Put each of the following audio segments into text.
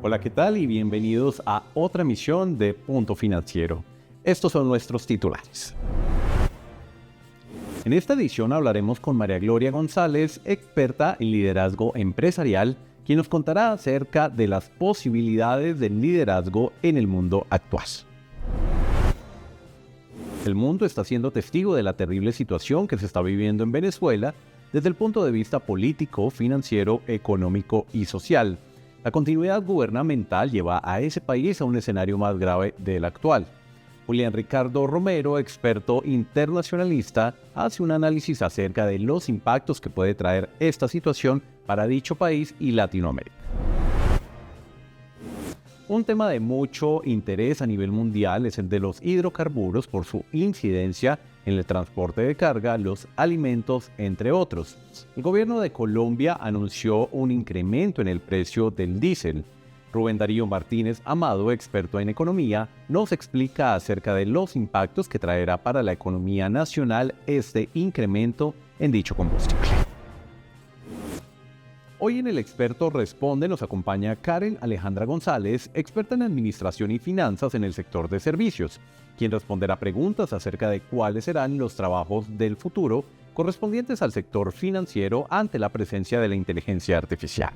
Hola, ¿qué tal? Y bienvenidos a otra emisión de Punto Financiero. Estos son nuestros titulares. En esta edición hablaremos con María Gloria González, experta en liderazgo empresarial, quien nos contará acerca de las posibilidades del liderazgo en el mundo actual. El mundo está siendo testigo de la terrible situación que se está viviendo en Venezuela desde el punto de vista político, financiero, económico y social. La continuidad gubernamental lleva a ese país a un escenario más grave del actual. Julián Ricardo Romero, experto internacionalista, hace un análisis acerca de los impactos que puede traer esta situación para dicho país y Latinoamérica. Un tema de mucho interés a nivel mundial es el de los hidrocarburos por su incidencia en el transporte de carga, los alimentos, entre otros. El gobierno de Colombia anunció un incremento en el precio del diésel. Rubén Darío Martínez Amado, experto en economía, nos explica acerca de los impactos que traerá para la economía nacional este incremento en dicho combustible. Hoy en El Experto Responde nos acompaña Karen Alejandra González, experta en administración y finanzas en el sector de servicios, quien responderá preguntas acerca de cuáles serán los trabajos del futuro correspondientes al sector financiero ante la presencia de la inteligencia artificial.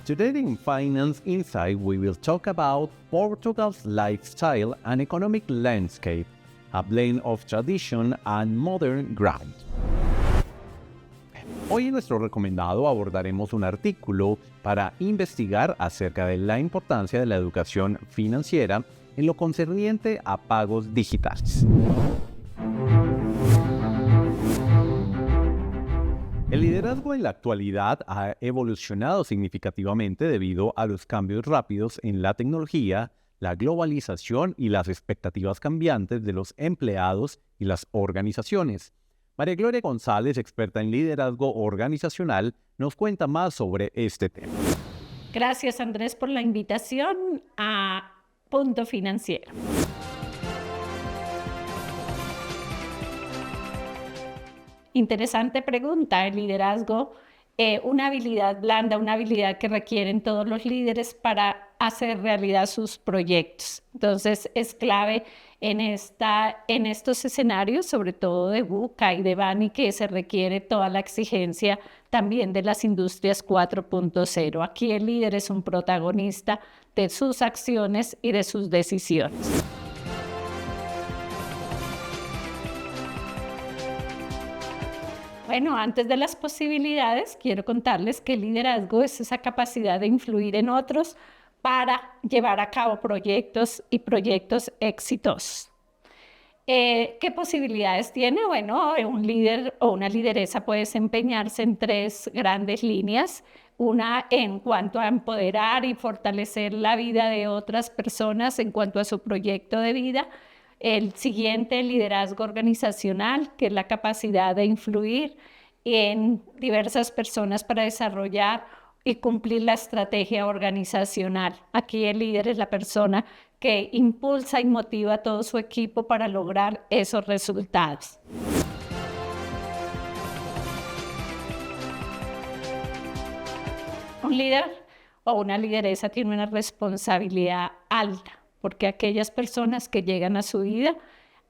Today in Finance Insight, we will talk about Portugal's lifestyle and economic landscape, a blend of tradition and modern grind. Hoy en nuestro recomendado abordaremos un artículo para investigar acerca de la importancia de la educación financiera en lo concerniente a pagos digitales. El liderazgo en la actualidad ha evolucionado significativamente debido a los cambios rápidos en la tecnología, la globalización y las expectativas cambiantes de los empleados y las organizaciones. María Gloria González, experta en liderazgo organizacional, nos cuenta más sobre este tema. Gracias, Andrés, por la invitación a Punto Financiero. Interesante pregunta. El liderazgo, una habilidad blanda, una habilidad que requieren todos los líderes para hacer realidad sus proyectos. Entonces, es clave en estos escenarios, sobre todo de VUCA y de BANI, que se requiere toda la exigencia también de las industrias 4.0. Aquí el líder es un protagonista de sus acciones y de sus decisiones. Bueno, antes de las posibilidades, quiero contarles que el liderazgo es esa capacidad de influir en otros para llevar a cabo proyectos exitosos. ¿Qué posibilidades tiene? Bueno, un líder o una lideresa puede desempeñarse en tres grandes líneas. Una en cuanto a empoderar y fortalecer la vida de otras personas en cuanto a su proyecto de vida. El siguiente, el liderazgo organizacional, que es la capacidad de influir en diversas personas para desarrollar y cumplir la estrategia organizacional. Aquí el líder es la persona que impulsa y motiva a todo su equipo para lograr esos resultados. Un líder o una lideresa tiene una responsabilidad alta, porque aquellas personas que llegan a su vida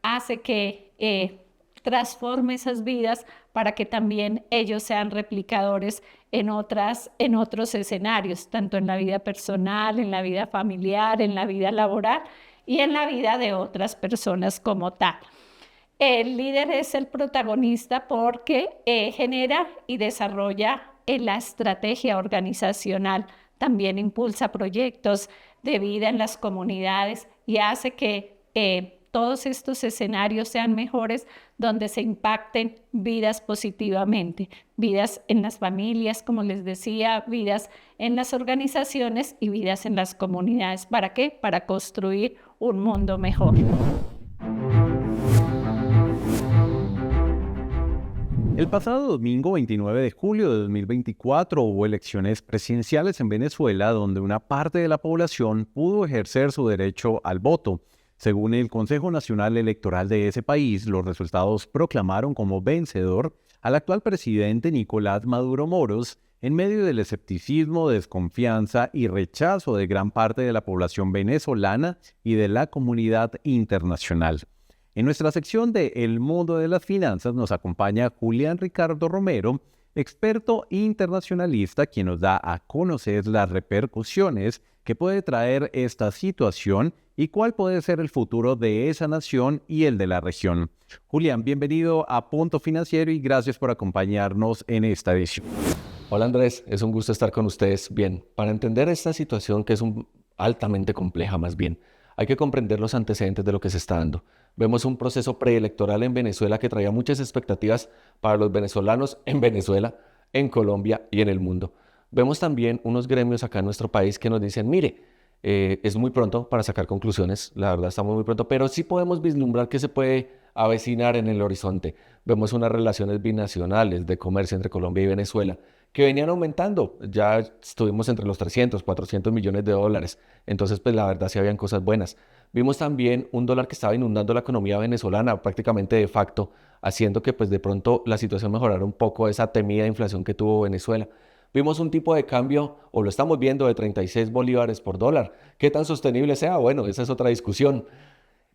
hace que transforme esas vidas para que también ellos sean replicadores en otros escenarios, tanto en la vida personal, en la vida familiar, en la vida laboral y en la vida de otras personas como tal. El líder es el protagonista porque genera y desarrolla la estrategia organizacional, también impulsa proyectos de vida en las comunidades y hace que todos estos escenarios sean mejores, donde se impacten vidas positivamente, vidas en las familias, como les decía, vidas en las organizaciones y vidas en las comunidades. ¿Para qué? Para construir un mundo mejor. El pasado domingo 29 de julio de 2024 hubo elecciones presidenciales en Venezuela donde una parte de la población pudo ejercer su derecho al voto. Según el Consejo Nacional Electoral de ese país, los resultados proclamaron como vencedor al actual presidente Nicolás Maduro Moros, en medio del escepticismo, desconfianza y rechazo de gran parte de la población venezolana y de la comunidad internacional. En nuestra sección de El Mundo de las Finanzas nos acompaña Julián Ricardo Romero, experto internacionalista, quien nos da a conocer las repercusiones que puede traer esta situación y cuál puede ser el futuro de esa nación y el de la región. Julián, bienvenido a Punto Financiero y gracias por acompañarnos en esta edición. Hola Andrés, es un gusto estar con ustedes. Bien, para entender esta situación que es altamente compleja más bien, hay que comprender los antecedentes de lo que se está dando. Vemos un proceso preelectoral en Venezuela que traía muchas expectativas para los venezolanos en Venezuela, en Colombia y en el mundo. Vemos también unos gremios acá en nuestro país que nos dicen, mire, es muy pronto para sacar conclusiones, la verdad estamos muy pronto, pero sí podemos vislumbrar que se puede avecinar en el horizonte. Vemos unas relaciones binacionales de comercio entre Colombia y Venezuela que venían aumentando, ya estuvimos entre los 300, 400 millones de dólares, entonces pues la verdad sí habían cosas buenas. Vimos también un dólar que estaba inundando la economía venezolana prácticamente de facto, haciendo que pues de pronto la situación mejorara un poco esa temida inflación que tuvo Venezuela. Vimos un tipo de cambio, o lo estamos viendo, de 36 bolívares por dólar. ¿Qué tan sostenible sea? Bueno, esa es otra discusión.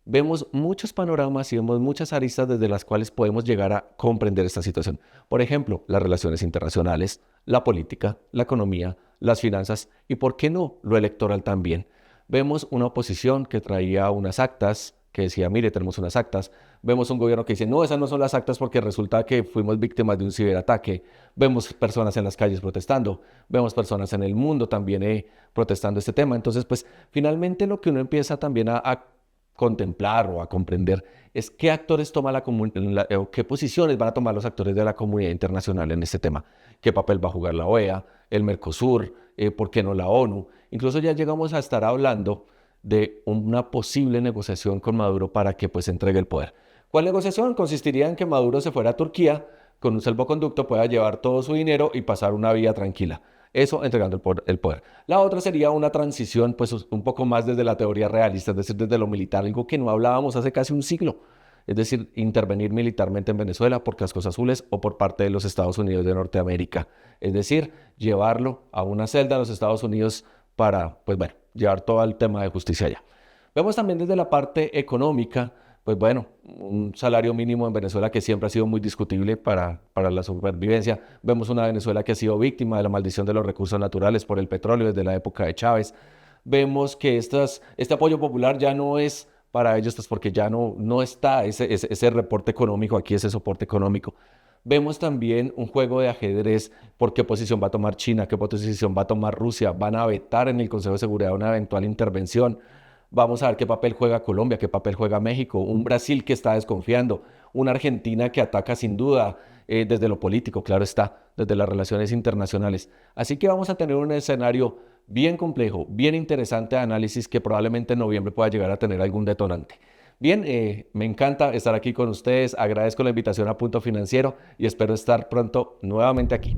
Vemos muchos panoramas y vemos muchas aristas desde las cuales podemos llegar a comprender esta situación. Por ejemplo, las relaciones internacionales, la política, la economía, las finanzas y, ¿por qué no?, lo electoral también. Vemos una oposición que traía unas actas, que decía, mire, tenemos unas actas. Vemos un gobierno que dice, no, esas no son las actas porque resulta que fuimos víctimas de un ciberataque. Vemos personas en las calles protestando. Vemos personas en el mundo también protestando este tema. Entonces, pues, finalmente lo que uno empieza también a contemplar o a comprender es qué actores toma o qué posiciones van a tomar los actores de la comunidad internacional en este tema, qué papel va a jugar la OEA, el Mercosur, por qué no la ONU. Incluso ya llegamos a estar hablando de una posible negociación con Maduro para que pues entregue el poder. ¿Cuál negociación? Consistiría en que Maduro se fuera a Turquía, con un salvoconducto pueda llevar todo su dinero y pasar una vida tranquila. Eso entregando el poder. La otra sería una transición, pues un poco más desde la teoría realista, es decir, desde lo militar, algo que no hablábamos hace casi un siglo. Es decir, intervenir militarmente en Venezuela por Cascos Azules o por parte de los Estados Unidos de Norteamérica. Es decir, llevarlo a una celda a los Estados Unidos para, pues bueno, llevar todo el tema de justicia allá. Vemos también desde la parte económica, pues bueno, un salario mínimo en Venezuela que siempre ha sido muy discutible para la supervivencia. Vemos una Venezuela que ha sido víctima de la maldición de los recursos naturales por el petróleo desde la época de Chávez. Vemos que este apoyo popular ya no es para ellos, pues porque ya no está ese reporte económico, aquí ese soporte económico. Vemos también un juego de ajedrez, por qué posición va a tomar China, qué posición va a tomar Rusia, van a vetar en el Consejo de Seguridad una eventual intervención. Vamos a ver qué papel juega Colombia, qué papel juega México, un Brasil que está desconfiando, una Argentina que ataca sin duda desde lo político, claro está, desde las relaciones internacionales. Así que vamos a tener un escenario bien complejo, bien interesante de análisis que probablemente en noviembre pueda llegar a tener algún detonante. Bien, me encanta estar aquí con ustedes, agradezco la invitación a Punto Financiero y espero estar pronto nuevamente aquí.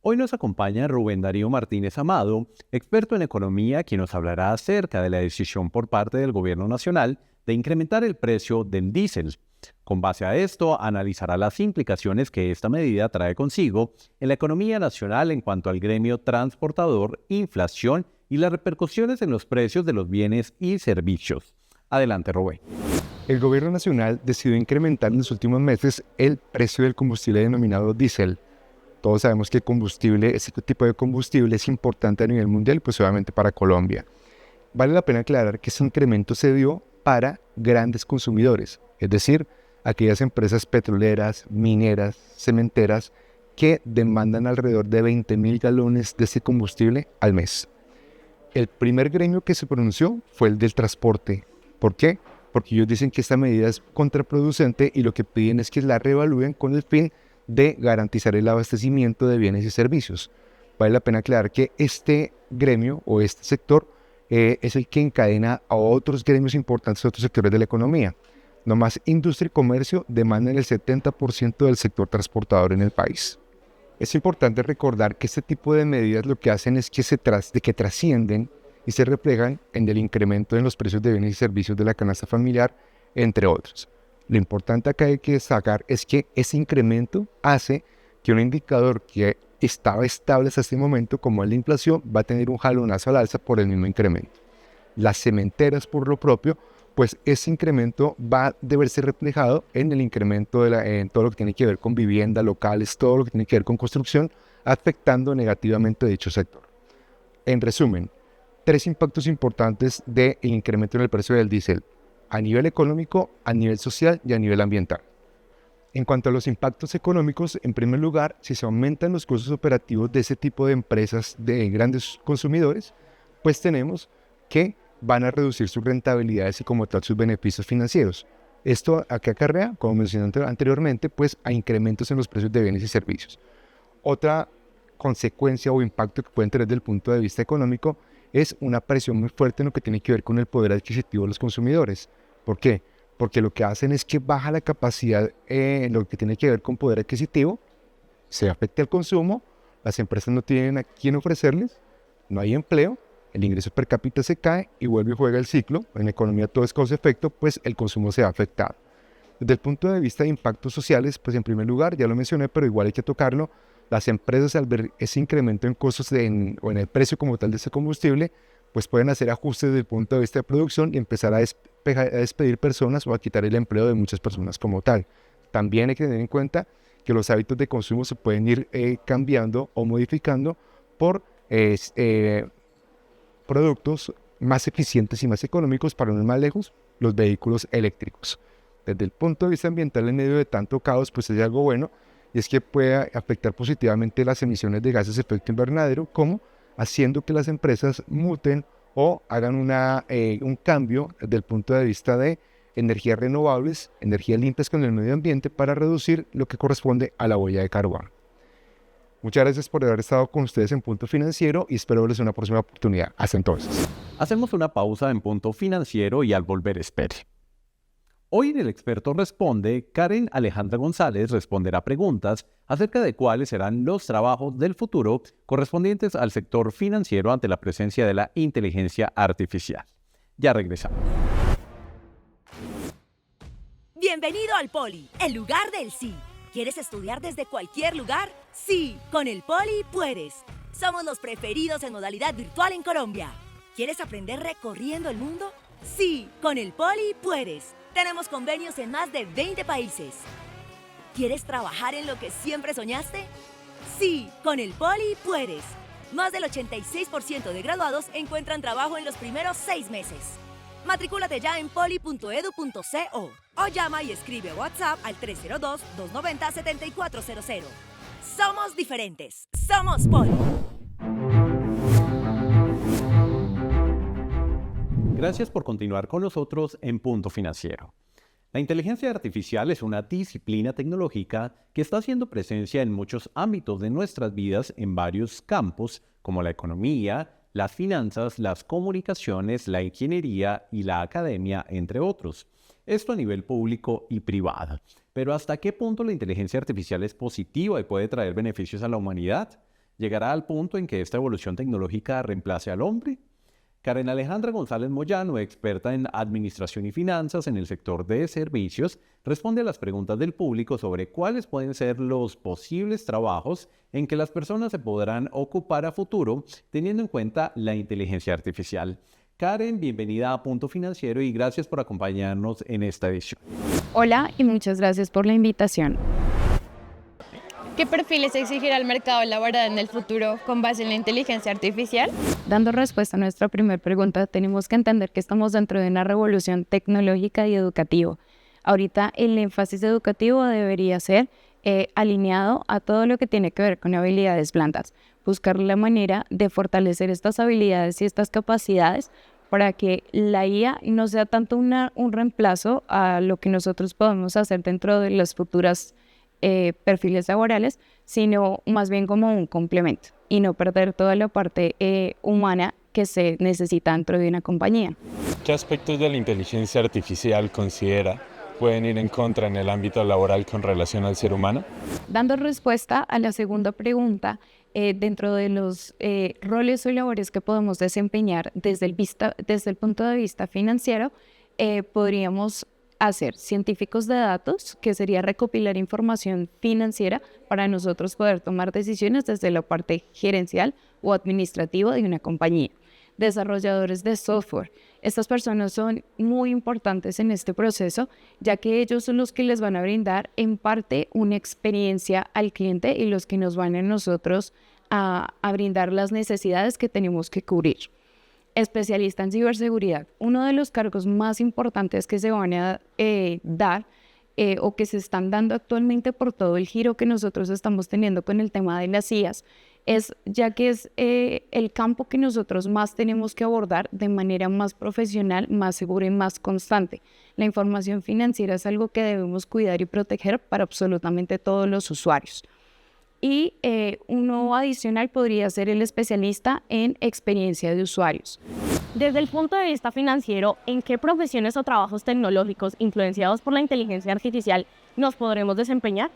Hoy nos acompaña Rubén Darío Martínez Amado, experto en economía, quien nos hablará acerca de la decisión por parte del Gobierno Nacional de incrementar el precio del diésel. Con base a esto, analizará las implicaciones que esta medida trae consigo en la economía nacional en cuanto al gremio transportador, inflación y las repercusiones en los precios de los bienes y servicios. Adelante, Rubén. El Gobierno Nacional decidió incrementar en los últimos meses el precio del combustible denominado diésel. Todos sabemos que este tipo de combustible es importante a nivel mundial, pues obviamente para Colombia. Vale la pena aclarar que ese incremento se dio para grandes consumidores, es decir, aquellas empresas petroleras, mineras, cementeras que demandan alrededor de 20.000 galones de ese combustible al mes. El primer gremio que se pronunció fue el del transporte. ¿Por qué? Porque ellos dicen que esta medida es contraproducente y lo que piden es que la reevalúen con el fin de garantizar el abastecimiento de bienes y servicios. Vale la pena aclarar que este gremio o este sector es el que encadena a otros gremios importantes de otros sectores de la economía. Nomás industria y comercio demandan el 70% del sector transportador en el país. Es importante recordar que este tipo de medidas lo que hacen es que trascienden y se reflejan en el incremento en los precios de bienes y servicios de la canasta familiar, entre otros. Lo importante acá hay que destacar es que ese incremento hace que un indicador que estaba estable hasta este momento, como es la inflación, va a tener un jalonazo al alza por el mismo incremento. Las cementeras, por lo propio, pues ese incremento va a verse reflejado en el incremento en todo lo que tiene que ver con vivienda, locales, todo lo que tiene que ver con construcción, afectando negativamente dicho sector. En resumen, 3 impactos importantes del incremento en el precio del diésel, a nivel económico, a nivel social y a nivel ambiental. En cuanto a los impactos económicos, en primer lugar, si se aumentan los costos operativos de ese tipo de empresas de grandes consumidores, pues tenemos que van a reducir sus rentabilidades y como tal sus beneficios financieros. Esto acá acarrea, como mencioné anteriormente, pues a incrementos en los precios de bienes y servicios. Otra consecuencia o impacto que pueden tener desde el punto de vista económico es una presión muy fuerte en lo que tiene que ver con el poder adquisitivo de los consumidores. ¿Por qué? Porque lo que hacen es que baja la capacidad en lo que tiene que ver con poder adquisitivo, se afecta el consumo, las empresas no tienen a quién ofrecerles, no hay empleo, el ingreso per cápita se cae y vuelve y juega el ciclo. En economía todo es causa-efecto, pues el consumo se ha afectado. Desde el punto de vista de impactos sociales, pues en primer lugar, ya lo mencioné, pero igual hay que tocarlo, las empresas al ver ese incremento en costos o en el precio como tal de ese combustible, pues pueden hacer ajustes desde el punto de vista de producción y empezar a despedir personas o a quitar el empleo de muchas personas como tal. También hay que tener en cuenta que los hábitos de consumo se pueden ir cambiando o modificando por productos más eficientes y más económicos, para no ir más lejos, los vehículos eléctricos. Desde el punto de vista ambiental, en medio de tanto caos, pues es algo bueno, y es que puede afectar positivamente las emisiones de gases de efecto invernadero, como haciendo que las empresas muten o hagan un cambio desde el punto de vista de energías renovables, energías limpias con el medio ambiente, para reducir lo que corresponde a la huella de carbono. Muchas gracias por haber estado con ustedes en Punto Financiero y espero verles en una próxima oportunidad. Hasta entonces. Hacemos una pausa en Punto Financiero y al volver espere. Hoy en El Experto Responde, Karen Alejandra González responderá preguntas acerca de cuáles serán los trabajos del futuro correspondientes al sector financiero ante la presencia de la inteligencia artificial. Ya regresamos. Bienvenido al Poli, el lugar del sí. ¿Quieres estudiar desde cualquier lugar? Sí, con el Poli puedes. Somos los preferidos en modalidad virtual en Colombia. ¿Quieres aprender recorriendo el mundo? Sí, con el Poli puedes. Tenemos convenios en más de 20 países. ¿Quieres trabajar en lo que siempre soñaste? Sí, con el Poli puedes. Más del 86% de graduados encuentran trabajo en los primeros 6 meses. Matricúlate ya en poli.edu.co o llama y escribe WhatsApp al 302-290-7400. Somos diferentes. Somos Poli. Gracias por continuar con nosotros en Punto Financiero. La inteligencia artificial es una disciplina tecnológica que está haciendo presencia en muchos ámbitos de nuestras vidas en varios campos, como la economía, las finanzas, las comunicaciones, la ingeniería y la academia, entre otros. Esto a nivel público y privado. Pero ¿hasta qué punto la inteligencia artificial es positiva y puede traer beneficios a la humanidad? ¿Llegará al punto en que esta evolución tecnológica reemplace al hombre? Karen Alejandra González Moyano, experta en administración y finanzas en el sector de servicios, responde a las preguntas del público sobre cuáles pueden ser los posibles trabajos en que las personas se podrán ocupar a futuro teniendo en cuenta la inteligencia artificial. Karen, bienvenida a Punto Financiero y gracias por acompañarnos en esta edición. Hola y muchas gracias por la invitación. ¿Qué perfiles exigirá el mercado laboral en el futuro con base en la inteligencia artificial? Dando respuesta a nuestra primera pregunta, tenemos que entender que estamos dentro de una revolución tecnológica y educativa. Ahorita el énfasis educativo debería ser alineado a todo lo que tiene que ver con habilidades blandas. Buscar la manera de fortalecer estas habilidades y estas capacidades para que la IA no sea tanto un reemplazo a lo que nosotros podemos hacer dentro de las futuras perfiles laborales, sino más bien como un complemento y no perder toda la parte humana que se necesita dentro de una compañía. ¿Qué aspectos de la inteligencia artificial considera pueden ir en contra en el ámbito laboral con relación al ser humano? Dando respuesta a la segunda pregunta, dentro de los roles o labores que podemos desempeñar desde el punto de vista financiero, podríamos a ser científicos de datos, que sería recopilar información financiera para nosotros poder tomar decisiones desde la parte gerencial o administrativa de una compañía. Desarrolladores de software. Estas personas son muy importantes en este proceso, ya que ellos son los que les van a brindar en parte una experiencia al cliente y los que nos van a nosotros a brindar las necesidades que tenemos que cubrir. Especialista en ciberseguridad. Uno de los cargos más importantes que se van a dar o que se están dando actualmente por todo el giro que nosotros estamos teniendo con el tema de las IAs, ya que es el campo que nosotros más tenemos que abordar de manera más profesional, más segura y más constante. La información financiera es algo que debemos cuidar y proteger para absolutamente todos los usuarios. Y uno adicional podría ser el especialista en experiencia de usuarios. Desde el punto de vista financiero, ¿en qué profesiones o trabajos tecnológicos influenciados por la inteligencia artificial nos podremos desempeñar?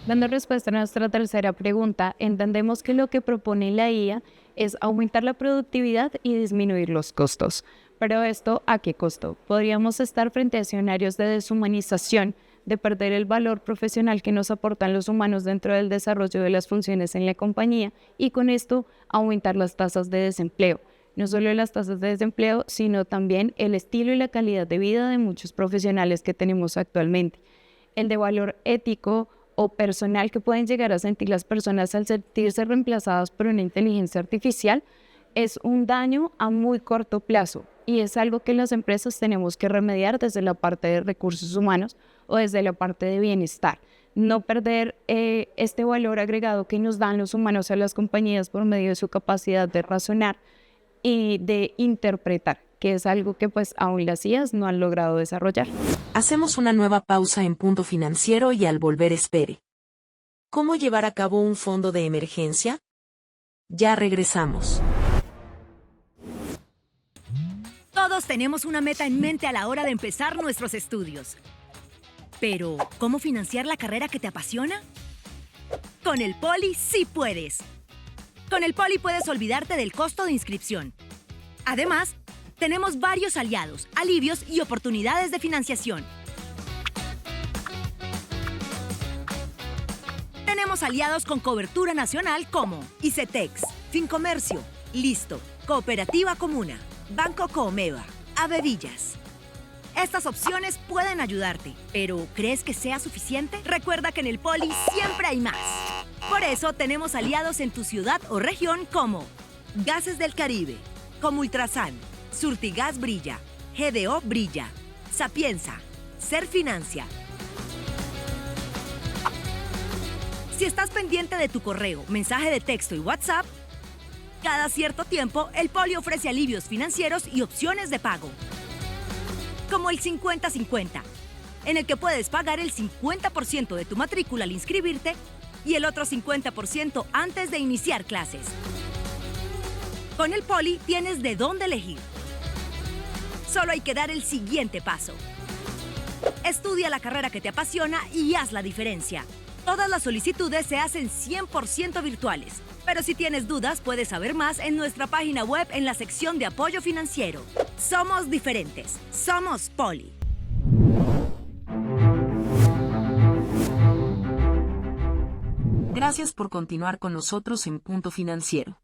Dando respuesta a nuestra tercera pregunta, entendemos que lo que propone la IA es aumentar la productividad y disminuir los costos. Pero ¿esto a qué costo? Podríamos estar frente a escenarios de deshumanización, de perder el valor profesional que nos aportan los humanos dentro del desarrollo de las funciones en la compañía y con esto aumentar las tasas de desempleo. No solo las tasas de desempleo, sino también el estilo y la calidad de vida de muchos profesionales que tenemos actualmente. El de valor ético o personal que pueden llegar a sentir las personas al sentirse reemplazadas por una inteligencia artificial es un daño a muy corto plazo y es algo que las empresas tenemos que remediar desde la parte de recursos humanos o desde la parte de bienestar. No perder este valor agregado que nos dan los humanos a las compañías por medio de su capacidad de razonar y de interpretar, que es algo que pues aún las IAs no han logrado desarrollar. Hacemos una nueva pausa en Punto Financiero y al volver espere. ¿Cómo llevar a cabo un fondo de emergencia? Ya regresamos. Todos tenemos una meta en mente a la hora de empezar nuestros estudios. Pero, ¿cómo financiar la carrera que te apasiona? Con el Poli sí puedes. Con el Poli puedes olvidarte del costo de inscripción. Además, tenemos varios aliados, alivios y oportunidades de financiación. Tenemos aliados con cobertura nacional como ICETEX, Fincomercio, Listo, Cooperativa Comuna, Banco Coomeva, Avevillas. Estas opciones pueden ayudarte, pero ¿crees que sea suficiente? Recuerda que en el Poli siempre hay más. Por eso tenemos aliados en tu ciudad o región como Gases del Caribe, Comultrasan, Surtigas Brilla, GDO Brilla, Sapienza, Serfinancia. Si estás pendiente de tu correo, mensaje de texto y WhatsApp, cada cierto tiempo el Poli ofrece alivios financieros y opciones de pago. Como el 50-50, en el que puedes pagar el 50% de tu matrícula al inscribirte y el otro 50% antes de iniciar clases. Con el Poli tienes de dónde elegir. Solo hay que dar el siguiente paso. Estudia la carrera que te apasiona y haz la diferencia. Todas las solicitudes se hacen 100% virtuales. Pero si tienes dudas, puedes saber más en nuestra página web en la sección de apoyo financiero. Somos diferentes. Somos Poli. Gracias por continuar con nosotros en Punto Financiero.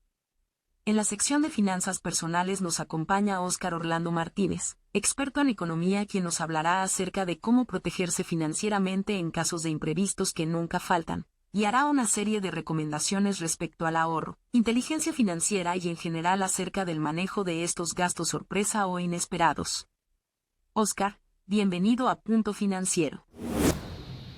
En la sección de finanzas personales nos acompaña Óscar Orlando Martínez, experto en economía, quien nos hablará acerca de cómo protegerse financieramente en casos de imprevistos que nunca faltan, y hará una serie de recomendaciones respecto al ahorro, inteligencia financiera y en general acerca del manejo de estos gastos sorpresa o inesperados. Óscar, bienvenido a Punto Financiero.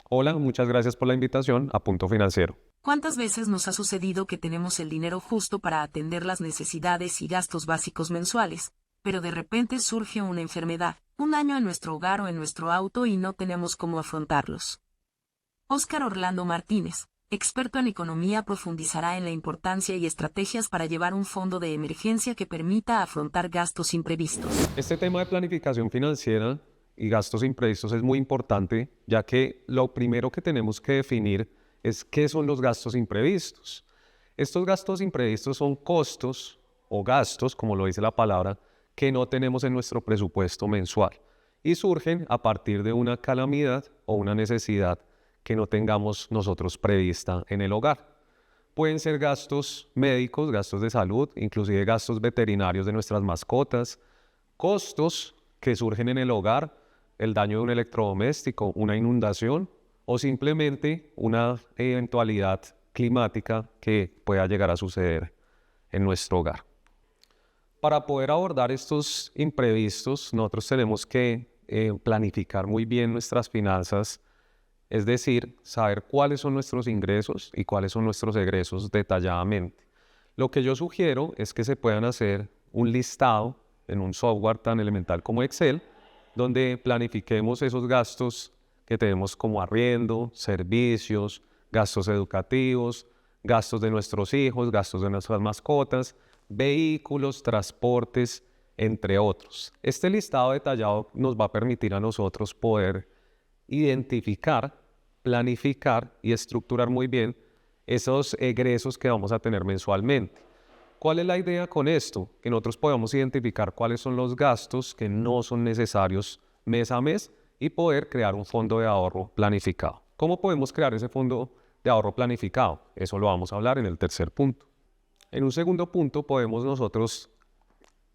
Hola, muchas gracias por la invitación a Punto Financiero. ¿Cuántas veces nos ha sucedido que tenemos el dinero justo para atender las necesidades y gastos básicos mensuales, pero de repente surge una enfermedad, un daño en nuestro hogar o en nuestro auto y no tenemos cómo afrontarlos? Óscar Orlando Martínez, experto en economía, profundizará en la importancia y estrategias para llevar un fondo de emergencia que permita afrontar gastos imprevistos. Este tema de planificación financiera y gastos imprevistos es muy importante, ya que lo primero que tenemos que definir es qué son los gastos imprevistos. Estos gastos imprevistos son costos o gastos, como lo dice la palabra, que no tenemos en nuestro presupuesto mensual. y surgen a partir de una calamidad o una necesidad que no tengamos nosotros prevista en el hogar. Pueden ser gastos médicos, gastos de salud, inclusive gastos veterinarios de nuestras mascotas, costos que surgen en el hogar, el daño de un electrodoméstico, una inundación o simplemente una eventualidad climática que pueda llegar a suceder en nuestro hogar. Para poder abordar estos imprevistos, nosotros tenemos que planificar muy bien nuestras finanzas, es decir, saber cuáles son nuestros ingresos y cuáles son nuestros egresos detalladamente. Lo que yo sugiero es que se puedan hacer un listado en un software tan elemental como Excel, donde planifiquemos esos gastos que tenemos como arriendo, servicios, gastos educativos, gastos de nuestros hijos, gastos de nuestras mascotas, vehículos, transportes, entre otros. Este listado detallado nos va a permitir a nosotros poder identificar, planificar y estructurar muy bien esos egresos que vamos a tener mensualmente. ¿Cuál es la idea con esto? Que nosotros podamos identificar cuáles son los gastos que no son necesarios mes a mes y poder crear un fondo de ahorro planificado. ¿Cómo podemos crear ese fondo de ahorro planificado? Eso lo vamos a hablar en el tercer punto. En un segundo punto podemos nosotros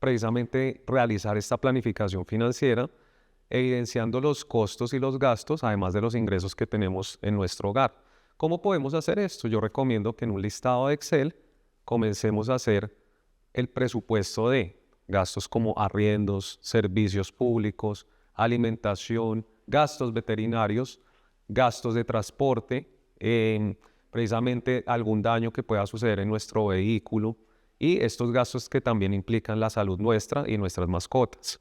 precisamente realizar esta planificación financiera evidenciando los costos y los gastos, además de los ingresos que tenemos en nuestro hogar. ¿Cómo podemos hacer esto? Yo recomiendo que en un listado de Excel comencemos a hacer el presupuesto de gastos como arriendos, servicios públicos, alimentación, gastos veterinarios, gastos de transporte, precisamente algún daño que pueda suceder en nuestro vehículo y estos gastos que también implican la salud nuestra y nuestras mascotas.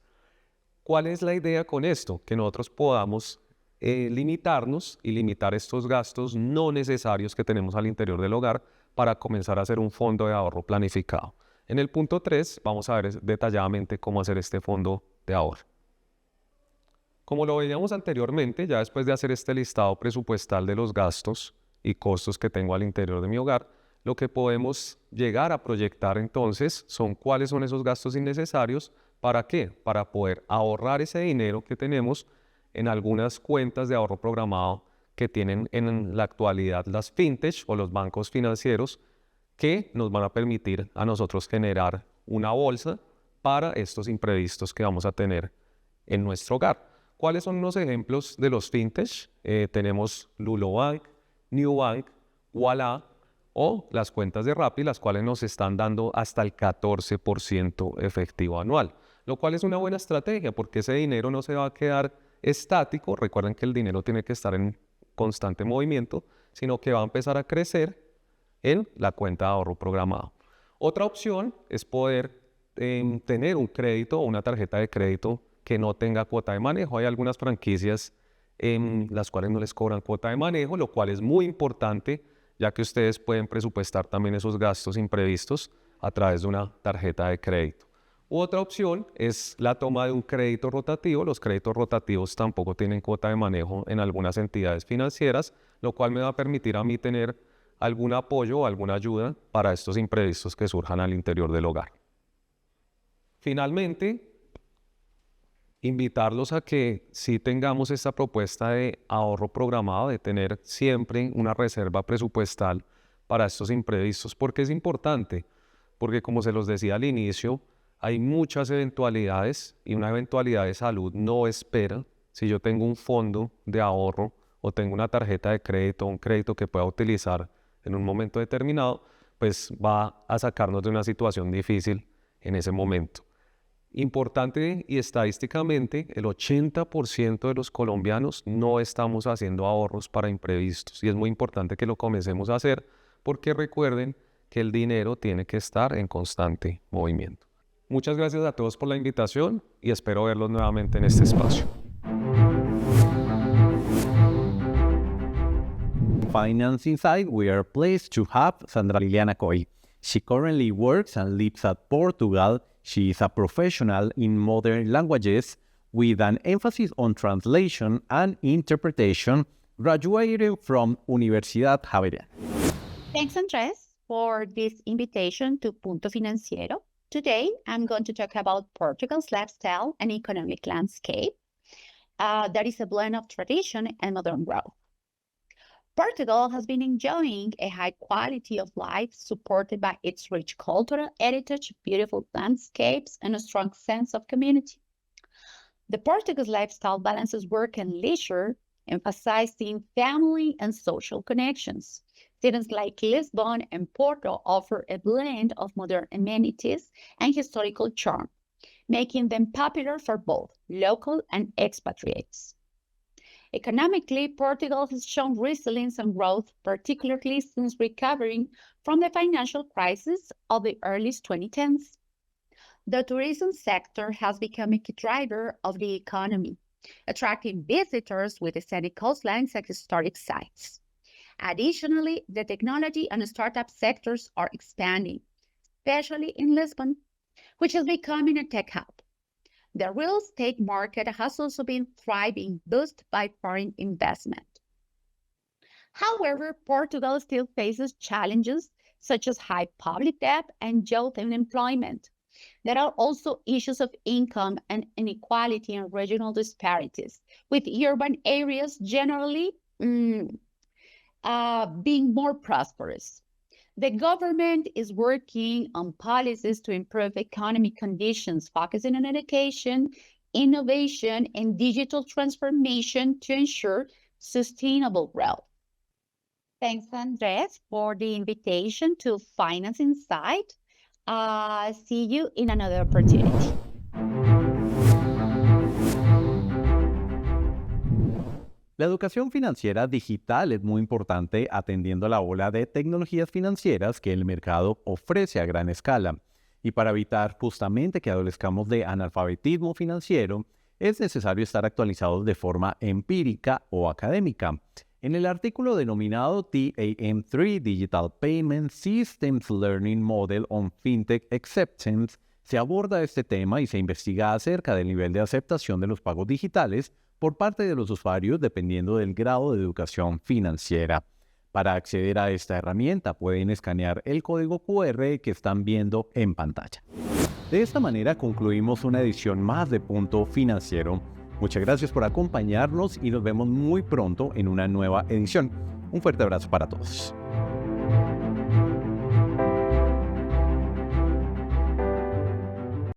¿Cuál es la idea con esto? Que nosotros podamos limitarnos y limitar estos gastos no necesarios que tenemos al interior del hogar para comenzar a hacer un fondo de ahorro planificado. En el punto 3 vamos a ver detalladamente cómo hacer este fondo de ahorro. Como lo veíamos anteriormente, ya después de hacer este listado presupuestal de los gastos y costos que tengo al interior de mi hogar, lo que podemos llegar a proyectar entonces son cuáles son esos gastos innecesarios. ¿Para qué? Para poder ahorrar ese dinero que tenemos en algunas cuentas de ahorro programado que tienen en la actualidad las fintech o los bancos financieros que nos van a permitir a nosotros generar una bolsa para estos imprevistos que vamos a tener en nuestro hogar. ¿Cuáles son los ejemplos de los fintech? Tenemos Lulobank, Nubank, Ualá o las cuentas de Rappi, las cuales nos están dando hasta el 14% efectivo anual, lo cual es una buena estrategia porque ese dinero no se va a quedar estático. Recuerden que el dinero tiene que estar en constante movimiento, sino que va a empezar a crecer en la cuenta de ahorro programado. Otra opción es poder tener un crédito o una tarjeta de crédito que no tenga cuota de manejo. Hay algunas franquicias en las cuales no les cobran cuota de manejo, lo cual es muy importante, ya que ustedes pueden presupuestar también esos gastos imprevistos a través de una tarjeta de crédito. Otra opción es la toma de un crédito rotativo. Los créditos rotativos tampoco tienen cuota de manejo en algunas entidades financieras, lo cual me va a permitir a mí tener algún apoyo o alguna ayuda para estos imprevistos que surjan al interior del hogar. Finalmente, invitarlos a que sí tengamos esta propuesta de ahorro programado, de tener siempre una reserva presupuestal para estos imprevistos. ¿Por qué es importante? Porque como se los decía al inicio, hay muchas eventualidades y una eventualidad de salud no espera. Si yo tengo un fondo de ahorro o tengo una tarjeta de crédito, un crédito que pueda utilizar en un momento determinado, pues va a sacarnos de una situación difícil en ese momento. Importante y estadísticamente, el 80% de los colombianos no estamos haciendo ahorros para imprevistos y es muy importante que lo comencemos a hacer porque recuerden que el dinero tiene que estar en constante movimiento. Muchas gracias a todos por la invitación y espero verlos nuevamente en este espacio. Finance Insight, we are pleased to have Sandra Liliana Coy. She currently works and lives at Portugal. She is a professional in modern languages with an emphasis on translation and interpretation, graduated from Universidad Javeriana. Thanks, Andres, for this invitation to Punto Financiero. Today, I'm going to talk about Portugal's lifestyle and economic landscape. that is a blend of tradition and modern growth. Portugal has been enjoying a high quality of life supported by its rich cultural heritage, beautiful landscapes, and a strong sense of community. The Portuguese lifestyle balances work and leisure, emphasizing family and social connections. Cities like Lisbon and Porto offer a blend of modern amenities and historical charm, making them popular for both local and expatriates. Economically, Portugal has shown resilience and growth, particularly since recovering from the financial crisis of the early 2010s. The tourism sector has become a key driver of the economy, attracting visitors with scenic coastlines and historic sites. Additionally, the technology and startup sectors are expanding, especially in Lisbon, which is becoming a tech hub. The real estate market has also been thriving, boosted by foreign investment. However, Portugal still faces challenges such as high public debt and youth unemployment. There are also issues of income and inequality and regional disparities, with urban areas generally being more prosperous. The government is working on policies to improve economic conditions, focusing on education, innovation, and digital transformation to ensure sustainable growth. Thanks, Andres, for the invitation to Finance Insight. See you in another opportunity. La educación financiera digital es muy importante atendiendo a la ola de tecnologías financieras que el mercado ofrece a gran escala. Y para evitar justamente que adolezcamos de analfabetismo financiero, es necesario estar actualizados de forma empírica o académica. En el artículo denominado TAM3 Digital Payment Systems Learning Model on FinTech Acceptance, se aborda este tema y se investiga acerca del nivel de aceptación de los pagos digitales por parte de los usuarios dependiendo del grado de educación financiera. Para acceder a esta herramienta pueden escanear el código QR que están viendo en pantalla. De esta manera concluimos una edición más de Punto Financiero. Muchas gracias por acompañarnos y nos vemos muy pronto en una nueva edición. Un fuerte abrazo para todos.